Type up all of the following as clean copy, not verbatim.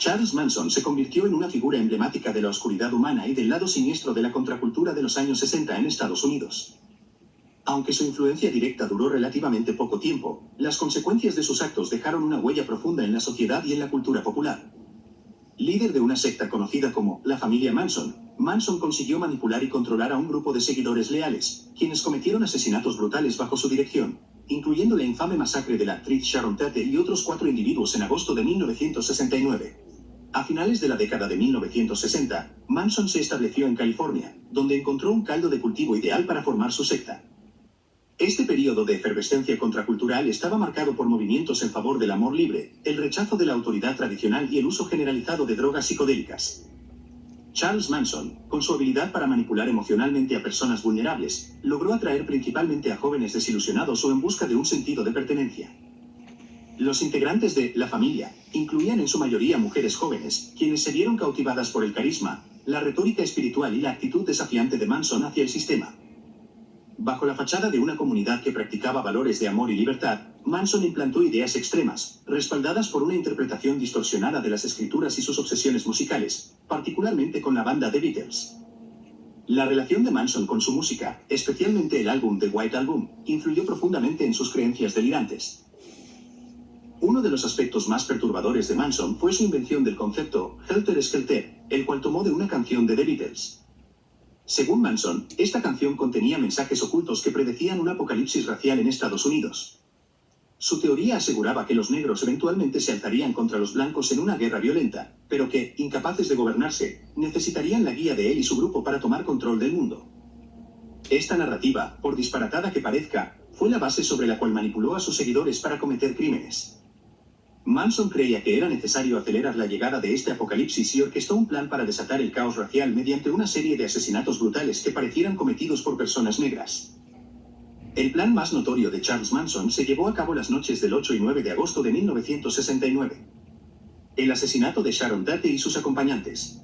Charles Manson se convirtió en una figura emblemática de la oscuridad humana y del lado siniestro de la contracultura de los años 60 en Estados Unidos. Aunque su influencia directa duró relativamente poco tiempo, las consecuencias de sus actos dejaron una huella profunda en la sociedad y en la cultura popular. Líder de una secta conocida como la familia Manson, Manson consiguió manipular y controlar a un grupo de seguidores leales, quienes cometieron asesinatos brutales bajo su dirección, incluyendo la infame masacre de la actriz Sharon Tate y otros 4 individuos en agosto de 1969. A finales de la década de 1960, Manson se estableció en California, donde encontró un caldo de cultivo ideal para formar su secta. Este periodo de efervescencia contracultural estaba marcado por movimientos en favor del amor libre, el rechazo de la autoridad tradicional y el uso generalizado de drogas psicodélicas. Charles Manson, con su habilidad para manipular emocionalmente a personas vulnerables, logró atraer principalmente a jóvenes desilusionados o en busca de un sentido de pertenencia. Los integrantes de la familia incluían en su mayoría mujeres jóvenes, quienes se vieron cautivadas por el carisma, la retórica espiritual y la actitud desafiante de Manson hacia el sistema. Bajo la fachada de una comunidad que practicaba valores de amor y libertad, Manson implantó ideas extremas, respaldadas por una interpretación distorsionada de las escrituras y sus obsesiones musicales, particularmente con la banda The Beatles. La relación de Manson con su música, especialmente el álbum The White Album, influyó profundamente en sus creencias delirantes. Uno de los aspectos más perturbadores de Manson fue su invención del concepto Helter Skelter, el cual tomó de una canción de The Beatles. Según Manson, esta canción contenía mensajes ocultos que predecían un apocalipsis racial en Estados Unidos. Su teoría aseguraba que los negros eventualmente se alzarían contra los blancos en una guerra violenta, pero que, incapaces de gobernarse, necesitarían la guía de él y su grupo para tomar control del mundo. Esta narrativa, por disparatada que parezca, fue la base sobre la cual manipuló a sus seguidores para cometer crímenes. Manson creía que era necesario acelerar la llegada de este apocalipsis y orquestó un plan para desatar el caos racial mediante una serie de asesinatos brutales que parecieran cometidos por personas negras. El plan más notorio de Charles Manson se llevó a cabo las noches del 8 y 9 de agosto de 1969. El asesinato de Sharon Tate y sus acompañantes.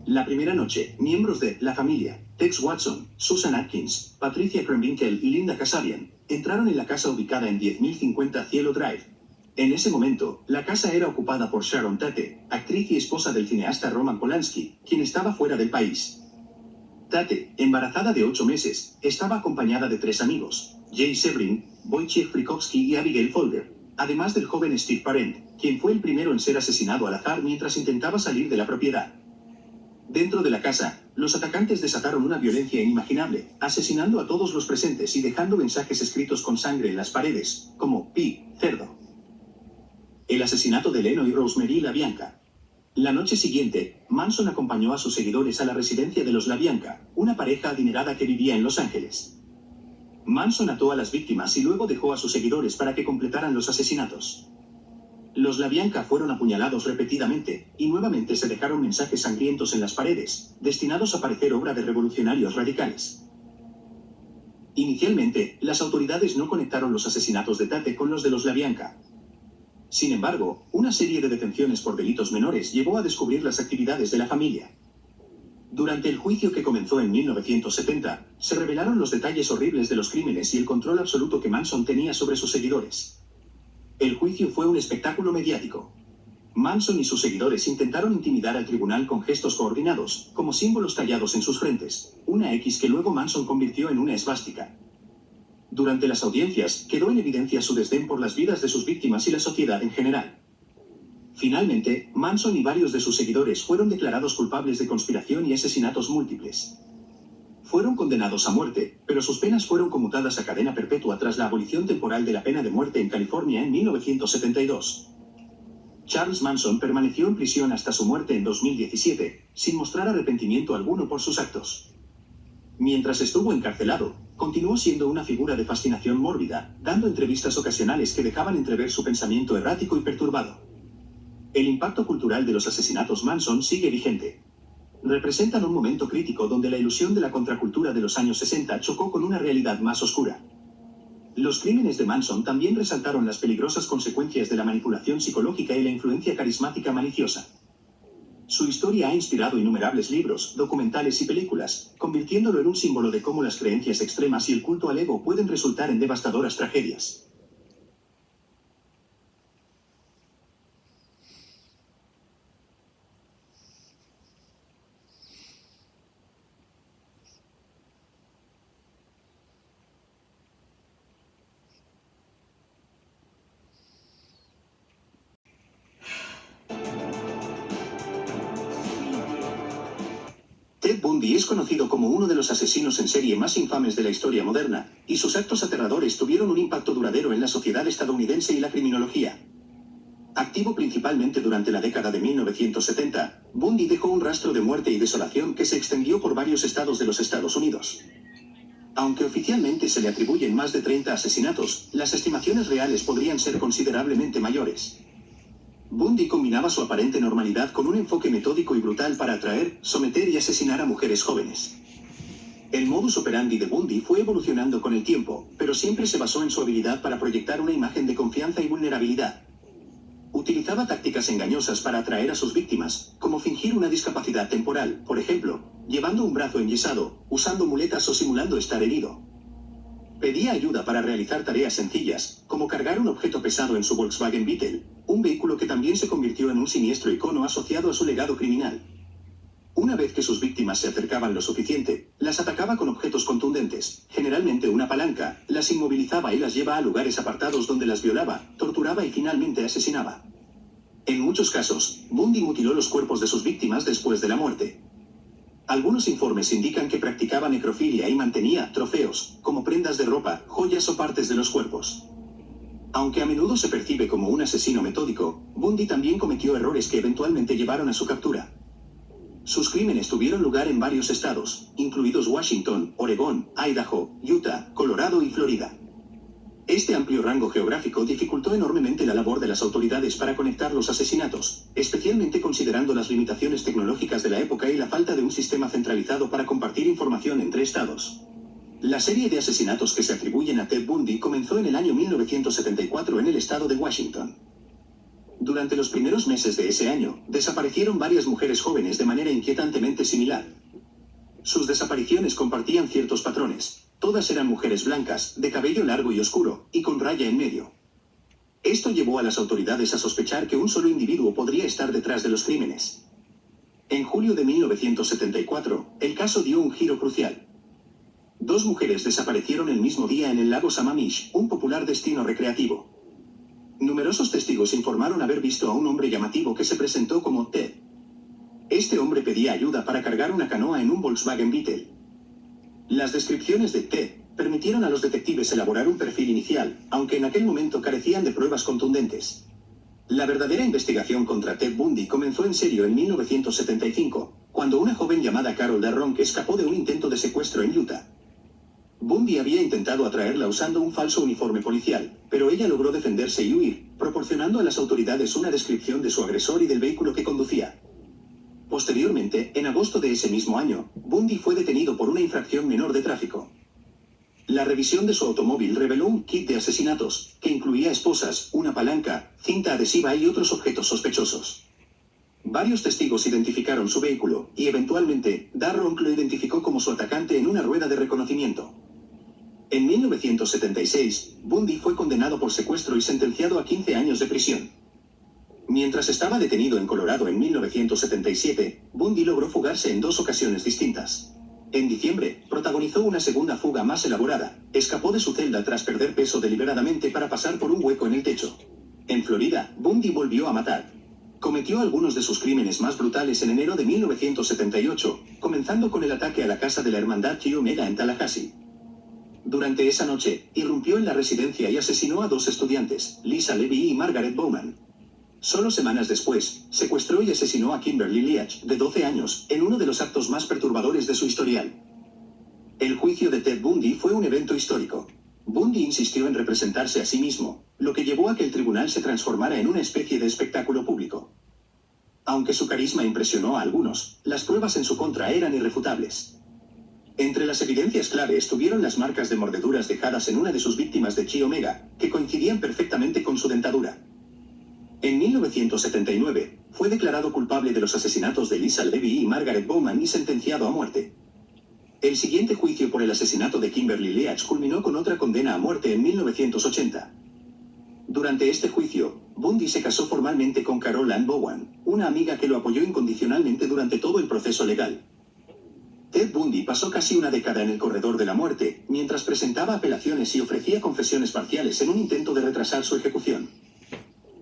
La primera noche, miembros de la familia, Tex Watson, Susan Atkins, Patricia Krenwinkel y Linda Kasabian, entraron en la casa ubicada en 10.050 Cielo Drive. En ese momento, la casa era ocupada por Sharon Tate, actriz y esposa del cineasta Roman Polanski, quien estaba fuera del país. Tate, embarazada de 8 meses, estaba acompañada de 3 amigos, Jay Sebring, Wojciech Frykowski y Abigail Folger, además del joven Steve Parent, quien fue el primero en ser asesinado al azar mientras intentaba salir de la propiedad. Dentro de la casa, los atacantes desataron una violencia inimaginable, asesinando a todos los presentes y dejando mensajes escritos con sangre en las paredes, como "Pi, cerdo". El asesinato de Leno y Rosemary LaBianca. La noche siguiente, Manson acompañó a sus seguidores a la residencia de los LaBianca, una pareja adinerada que vivía en Los Ángeles. Manson ató a las víctimas y luego dejó a sus seguidores para que completaran los asesinatos. Los LaBianca fueron apuñalados repetidamente, y nuevamente se dejaron mensajes sangrientos en las paredes, destinados a parecer obra de revolucionarios radicales. Inicialmente, las autoridades no conectaron los asesinatos de Tate con los de los LaBianca. Sin embargo, una serie de detenciones por delitos menores llevó a descubrir las actividades de la familia. Durante el juicio que comenzó en 1970, se revelaron los detalles horribles de los crímenes y el control absoluto que Manson tenía sobre sus seguidores. El juicio fue un espectáculo mediático. Manson y sus seguidores intentaron intimidar al tribunal con gestos coordinados, como símbolos tallados en sus frentes, una X que luego Manson convirtió en una esvástica. Durante las audiencias, quedó en evidencia su desdén por las vidas de sus víctimas y la sociedad en general. Finalmente, Manson y varios de sus seguidores fueron declarados culpables de conspiración y asesinatos múltiples. Fueron condenados a muerte, pero sus penas fueron conmutadas a cadena perpetua tras la abolición temporal de la pena de muerte en California en 1972. Charles Manson permaneció en prisión hasta su muerte en 2017, sin mostrar arrepentimiento alguno por sus actos. Mientras estuvo encarcelado, continuó siendo una figura de fascinación mórbida, dando entrevistas ocasionales que dejaban entrever su pensamiento errático y perturbado. El impacto cultural de los asesinatos Manson sigue vigente. Representan un momento crítico donde la ilusión de la contracultura de los años 60 chocó con una realidad más oscura. Los crímenes de Manson también resaltaron las peligrosas consecuencias de la manipulación psicológica y la influencia carismática maliciosa. Su historia ha inspirado innumerables libros, documentales y películas, convirtiéndolo en un símbolo de cómo las creencias extremas y el culto al ego pueden resultar en devastadoras tragedias. Ted Bundy es conocido como uno de los asesinos en serie más infames de la historia moderna, y sus actos aterradores tuvieron un impacto duradero en la sociedad estadounidense y la criminología. Activo principalmente durante la década de 1970, Bundy dejó un rastro de muerte y desolación que se extendió por varios estados de los Estados Unidos. Aunque oficialmente se le atribuyen más de 30 asesinatos, las estimaciones reales podrían ser considerablemente mayores. Bundy combinaba su aparente normalidad con un enfoque metódico y brutal para atraer, someter y asesinar a mujeres jóvenes. El modus operandi de Bundy fue evolucionando con el tiempo, pero siempre se basó en su habilidad para proyectar una imagen de confianza y vulnerabilidad. Utilizaba tácticas engañosas para atraer a sus víctimas, como fingir una discapacidad temporal, por ejemplo, llevando un brazo enyesado, usando muletas o simulando estar herido. Pedía ayuda para realizar tareas sencillas, como cargar un objeto pesado en su Volkswagen Beetle, un vehículo que también se convirtió en un siniestro icono asociado a su legado criminal. Una vez que sus víctimas se acercaban lo suficiente, las atacaba con objetos contundentes, generalmente una palanca, las inmovilizaba y las llevaba a lugares apartados donde las violaba, torturaba y finalmente asesinaba. En muchos casos, Bundy mutiló los cuerpos de sus víctimas después de la muerte. Algunos informes indican que practicaba necrofilia y mantenía trofeos, como prendas de ropa, joyas o partes de los cuerpos. Aunque a menudo se percibe como un asesino metódico, Bundy también cometió errores que eventualmente llevaron a su captura. Sus crímenes tuvieron lugar en varios estados, incluidos Washington, Oregón, Idaho, Utah, Colorado y Florida. Este amplio rango geográfico dificultó enormemente la labor de las autoridades para conectar los asesinatos, especialmente considerando las limitaciones tecnológicas de la época y la falta de un sistema centralizado para compartir información entre estados. La serie de asesinatos que se atribuyen a Ted Bundy comenzó en el año 1974 en el estado de Washington. Durante los primeros meses de ese año, desaparecieron varias mujeres jóvenes de manera inquietantemente similar. Sus desapariciones compartían ciertos patrones. Todas eran mujeres blancas, de cabello largo y oscuro, y con raya en medio. Esto llevó a las autoridades a sospechar que un solo individuo podría estar detrás de los crímenes. En julio de 1974, el caso dio un giro crucial. 2 mujeres desaparecieron el mismo día en el lago Sammamish, un popular destino recreativo. Numerosos testigos informaron haber visto a un hombre llamativo que se presentó como Ted. Este hombre pedía ayuda para cargar una canoa en un Volkswagen Beetle. Las descripciones de Ted permitieron a los detectives elaborar un perfil inicial, aunque en aquel momento carecían de pruebas contundentes. La verdadera investigación contra Ted Bundy comenzó en serio en 1975, cuando una joven llamada Carol Darron escapó de un intento de secuestro en Utah. Bundy había intentado atraerla usando un falso uniforme policial, pero ella logró defenderse y huir, proporcionando a las autoridades una descripción de su agresor y del vehículo que conducía. Posteriormente, en agosto de ese mismo año, Bundy fue detenido por una infracción menor de tráfico. La revisión de su automóvil reveló un kit de asesinatos, que incluía esposas, una palanca, cinta adhesiva y otros objetos sospechosos. Varios testigos identificaron su vehículo, y eventualmente, Darron lo identificó como su atacante en una rueda de reconocimiento. En 1976, Bundy fue condenado por secuestro y sentenciado a 15 años de prisión. Mientras estaba detenido en Colorado en 1977, Bundy logró fugarse en 2 ocasiones distintas. En diciembre, protagonizó una segunda fuga más elaborada. Escapó de su celda tras perder peso deliberadamente para pasar por un hueco en el techo. En Florida, Bundy volvió a matar. Cometió algunos de sus crímenes más brutales en enero de 1978, comenzando con el ataque a la casa de la hermandad Chi Omega en Tallahassee. Durante esa noche, irrumpió en la residencia y asesinó a 2 estudiantes, Lisa Levy y Margaret Bowman. Solo semanas después, secuestró y asesinó a Kimberly Leach, de 12 años, en uno de los actos más perturbadores de su historial. El juicio de Ted Bundy fue un evento histórico. Bundy insistió en representarse a sí mismo, lo que llevó a que el tribunal se transformara en una especie de espectáculo público. Aunque su carisma impresionó a algunos, las pruebas en su contra eran irrefutables. Entre las evidencias clave estuvieron las marcas de mordeduras dejadas en una de sus víctimas de Chi Omega, que coincidían perfectamente con su dentadura. En 1979, fue declarado culpable de los asesinatos de Lisa Levy y Margaret Bowman y sentenciado a muerte. El siguiente juicio por el asesinato de Kimberly Leach culminó con otra condena a muerte en 1980. Durante este juicio, Bundy se casó formalmente con Carol Ann Bowen, una amiga que lo apoyó incondicionalmente durante todo el proceso legal. Ted Bundy pasó casi una década en el corredor de la muerte, mientras presentaba apelaciones y ofrecía confesiones parciales en un intento de retrasar su ejecución.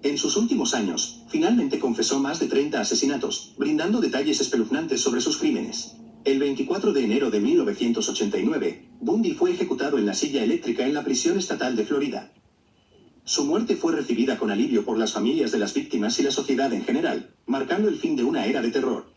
En sus últimos años, finalmente confesó más de 30 asesinatos, brindando detalles espeluznantes sobre sus crímenes. El 24 de enero de 1989, Bundy fue ejecutado en la silla eléctrica en la prisión estatal de Florida. Su muerte fue recibida con alivio por las familias de las víctimas y la sociedad en general, marcando el fin de una era de terror.